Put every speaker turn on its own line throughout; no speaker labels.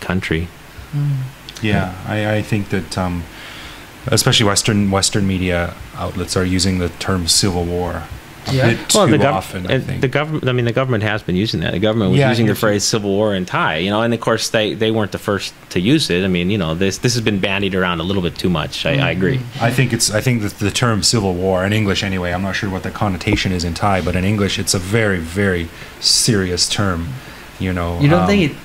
country.
Yeah, I think that especially Western media outlets are using the term civil war a bit too often. I think
the government has been using that. The government was using the phrase "civil war" in Thai, and of course they weren't the first to use it. I mean, this has been bandied around a little bit too much. I agree.
I think that the term "civil war" in English, anyway, I'm not sure what the connotation is in Thai, but in English, it's a very, very serious term. You
don't think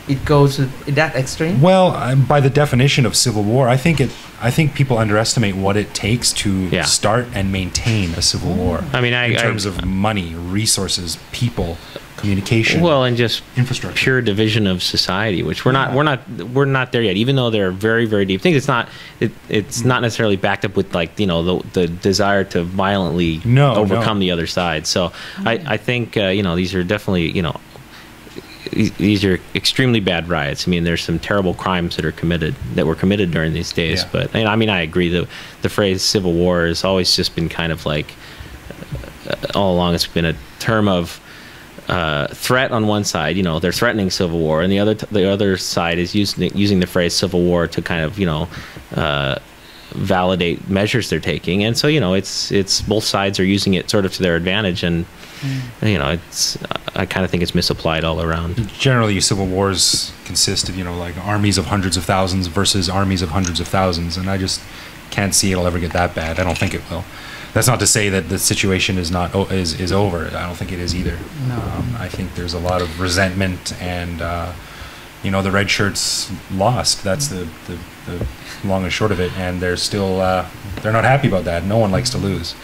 it goes to that extreme?
Well, by the definition of civil war, I think people underestimate what it takes to start and maintain a civil war.
I mean,
in terms of money, resources, people, communication,
and just
infrastructure,
pure division of society, which we're not there yet. Even though they're very, very deep. I think it's not necessarily backed up with the desire to violently overcome the other side. So I think these are definitely these are extremely bad riots. I mean, there's some terrible crimes that were committed during these days.
Yeah.
But I mean, I agree. The phrase "civil war" has always just been kind of like all along. It's been a term of threat on one side. They're threatening civil war, and the other side is using the phrase "civil war" to kind of validate measures they're taking. And so it's both sides are using it sort of to their advantage, and I kind of think it's misapplied all around.
Generally, civil wars consist of like armies of hundreds of thousands versus armies of hundreds of thousands, and I just can't see it'll ever get that bad. I don't think it will. That's not to say that the situation is over. I don't think it is either.
No.
I think there's a lot of resentment, and the red shirts lost. That's the long and short of it, and they're still they're not happy about that. No one likes to lose.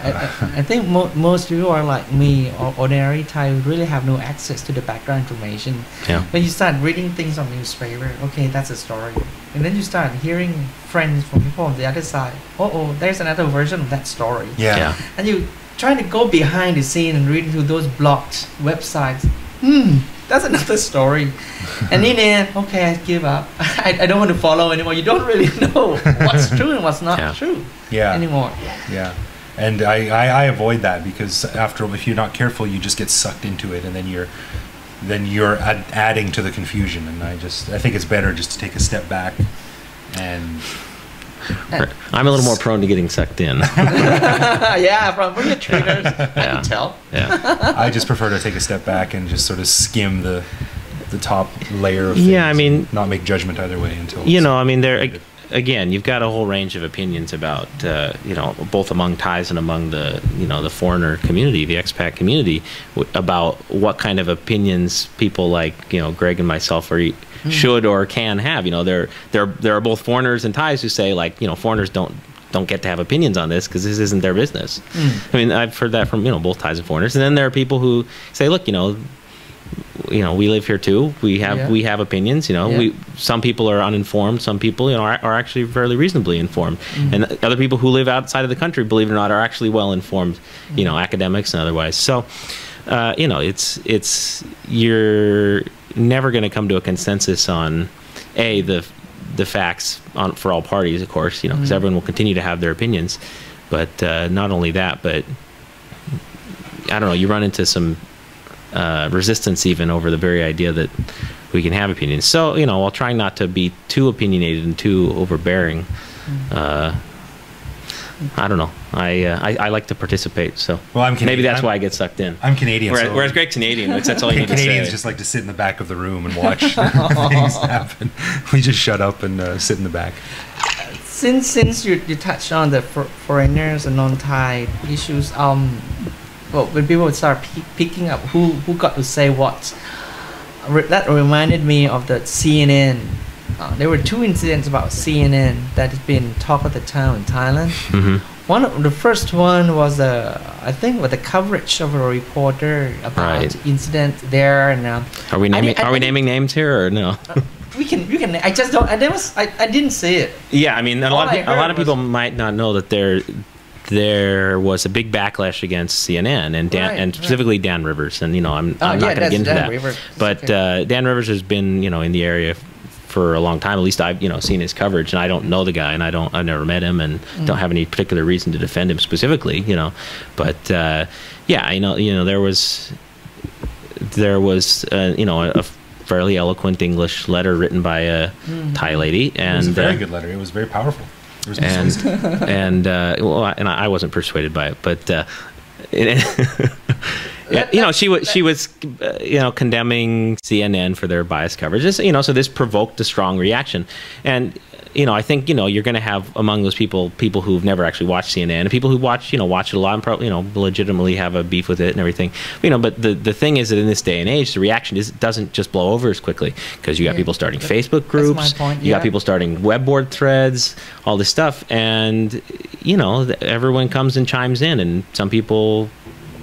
I think most people are like me, or ordinary Thai, who really have no access to the background information.
Yeah.
When you start reading things on newspaper, okay, that's a story, and then you start hearing friends from people on the other side. There's another version of that story.
Yeah.
And you try to go behind the scene and read through those blocked websites. That's another story. And in the end, okay, I give up. I don't want to follow anymore. You don't really know what's true and what's not true anymore.
Yeah. And I avoid that, because if you're not careful, you just get sucked into it, and then you're adding to the confusion. And I think it's better just to take a step back. And
I'm a little more prone to getting sucked in.
Yeah, from your traders, I can tell.
Yeah.
I just prefer to take a step back and just sort of skim the top layer of things.
Yeah, I mean,
not make judgment either way until
again, you've got a whole range of opinions about, both among Thais and among the foreigner community, the expat community, about what kind of opinions people like, Greg and myself should or can have. There are both foreigners and Thais who say, foreigners don't get to have opinions on this because this isn't their business. I mean, I've heard that from, both Thais and foreigners. And then there are people who say, look, we live here too. We have opinions. Some people are uninformed. Some people, are actually fairly reasonably informed. And other people who live outside of the country, believe it or not, are actually well informed. Academics and otherwise. So, you're never going to come to a consensus on the facts for all parties, of course. Because everyone will continue to have their opinions. But not only that, but I don't know. You run into some resistance even over the very idea that we can have opinions. So, while trying not to be too opinionated and too overbearing, I don't know. I like to participate, so maybe that's why I get sucked in.
I'm Canadian.
Whereas Greg's Canadian, that's all you need to say.
Canadians just like to sit in the back of the room and watch things happen. We just shut up and sit in the back.
Since you touched on the foreigners and non-Thai issues, when people start picking up who got to say what, that reminded me of the CNN. There were two incidents about CNN that has been talk of the town in Thailand. The first one was I think with the coverage of a reporter about incident there. And
are we naming names here or no?
We can. I just don't. I didn't see it.
Yeah, I mean, a lot of people might not know that there was a big backlash against CNN and specifically Dan Rivers, and I'm not going to get into that. Rivers. But Dan Rivers has been in the area for a long time. At least I've seen his coverage, and I don't know the guy, and I've never met him, and don't have any particular reason to defend him specifically. But there was a fairly eloquent English letter written by a Thai lady, and
It was a very good letter. It was very powerful. It was persuasive.
and I wasn't persuaded by it, but yeah, she was condemning CNN for their biased coverage. So this provoked a strong reaction, and I think you're going to have among those people who've never actually watched CNN, and people who watch it a lot and probably legitimately have a beef with it and everything. But the thing is that in this day and age, the reaction doesn't just blow over as quickly, because you got people starting Facebook groups, you got people starting web board threads, all this stuff, and everyone comes and chimes in, and some people,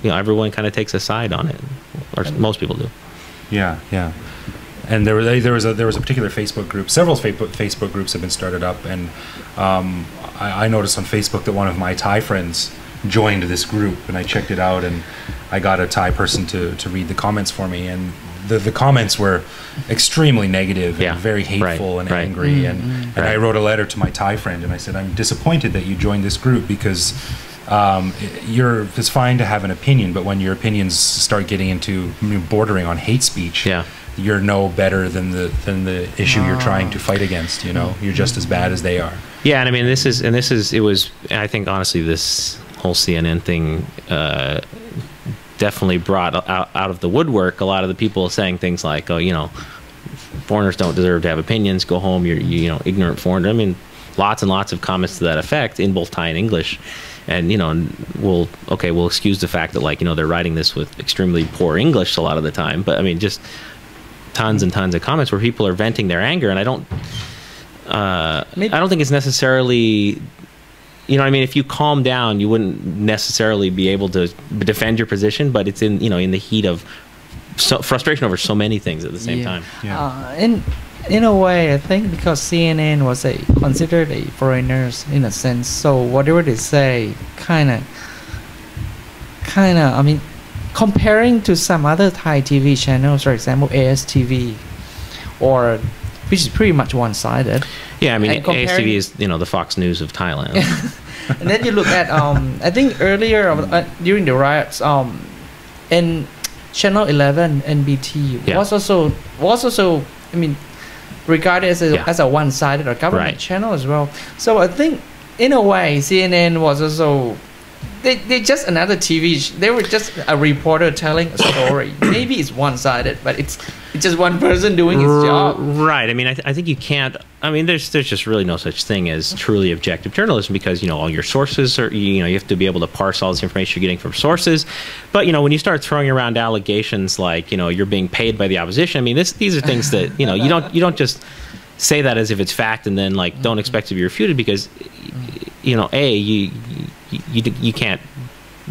everyone kind of takes a side on it, or most people do.
Yeah. And there was a particular Facebook group. Several Facebook groups have been started up, and I noticed on Facebook that one of my Thai friends joined this group, and I checked it out, and I got a Thai person to read the comments for me, and the comments were extremely negative and very hateful and angry, and I wrote a letter to my Thai friend, and I said, I'm disappointed that you joined this group, because it's fine to have an opinion, but when your opinions start getting into bordering on hate speech, you're no better than the issue you're trying to fight against. You're just as bad as they are. Yeah,
and I mean, I think honestly, this whole CNN thing definitely brought out of the woodwork a lot of the people saying things like, oh, foreigners don't deserve to have opinions, go home, you're ignorant foreigner. I mean, lots and lots of comments to that effect in both Thai and English. And we'll excuse the fact that they're writing this with extremely poor English a lot of the time, but I mean, just tons and tons of comments where people are venting their anger, and I don't think it's necessarily, if you calm down, you wouldn't necessarily be able to defend your position, but it's in the heat of frustration over so many things at the same time.
In a way, I think because CNN was considered a foreigners in a sense, so whatever they say, kind of, I mean, comparing to some other Thai TV channels, for example, ASTV, which is pretty much one-sided.
Yeah, I mean, ASTV is the Fox News of Thailand.
And then you look at I think earlier during the riots, and Channel 11 NBT was also I mean, regarded as a one-sided or government channel as well. So I think in a way CNN was also they just another TV. They were just a reporter telling a story. Maybe it's one-sided, but it's just one person doing his job.
Right. I mean, I think you can't. I mean, there's just really no such thing as truly objective journalism, because all your sources are you have to be able to parse all this information you're getting from sources. But when you start throwing around allegations like you're being paid by the opposition, I mean, these are things that you don't just say that as if it's fact and then don't expect to be refuted, because you can't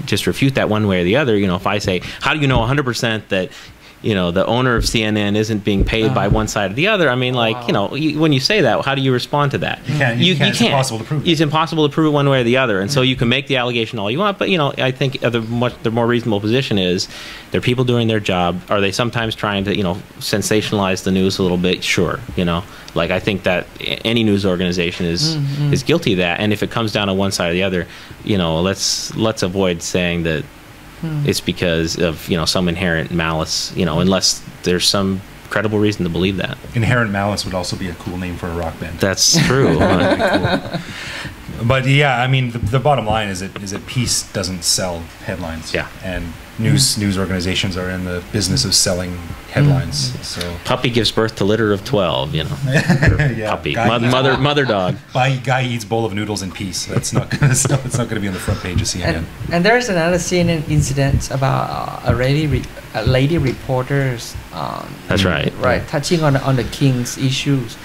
just refute that one way or the other. If I say, how do you know 100% that the owner of CNN isn't being paid by one side or the other? I mean, when you say that, how do you respond to that?
You can't. It's impossible to prove it.
It's impossible to prove it one way or the other. And so you can make the allegation all you want, but I think the more reasonable position is they're people doing their job. Are they sometimes trying to sensationalize the news a little bit? Sure. I think that any news organization is guilty of that. And if it comes down to one side or the other, let's avoid saying that it's because of some inherent malice, unless there's some credible reason to believe that.
Inherent malice would also be a cool name for a rock band.
That's true.
Cool. But yeah, I mean, the bottom line is that peace doesn't sell headlines.
Yeah.
And news organizations are in the business of selling headlines. So
puppy gives birth to litter of 12. Puppy, mother dog.
Guy eats bowl of noodles in peace. That's not going to be on the front page of CNN.
And there's another CNN incident about a lady reporters.
That's right.
Right, touching on the King's issues.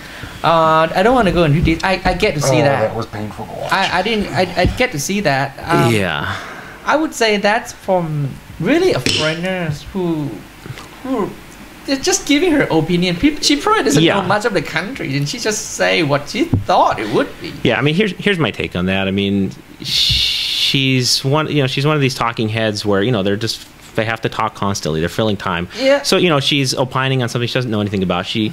I don't want to go into this. I get to see that.
That was painful to watch.
I get to see that.
Yeah.
I would say that's from really a foreigners who they're just giving her opinion. She probably doesn't know much of the country, and she just say what she thought it would be. Yeah,
I mean, here's my take on that. I mean, she's one of these talking heads where they have to talk constantly. They're filling time.
Yeah.
So she's opining on something she doesn't know anything about. She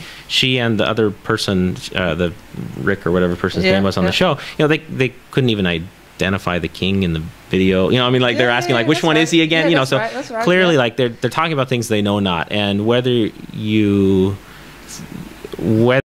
and the other person, the Rikker, whatever person's name was on the show, they couldn't even identify the king in the video. They're asking which one is he again?
That's right,
clearly they're talking about things they know not, and whether you whether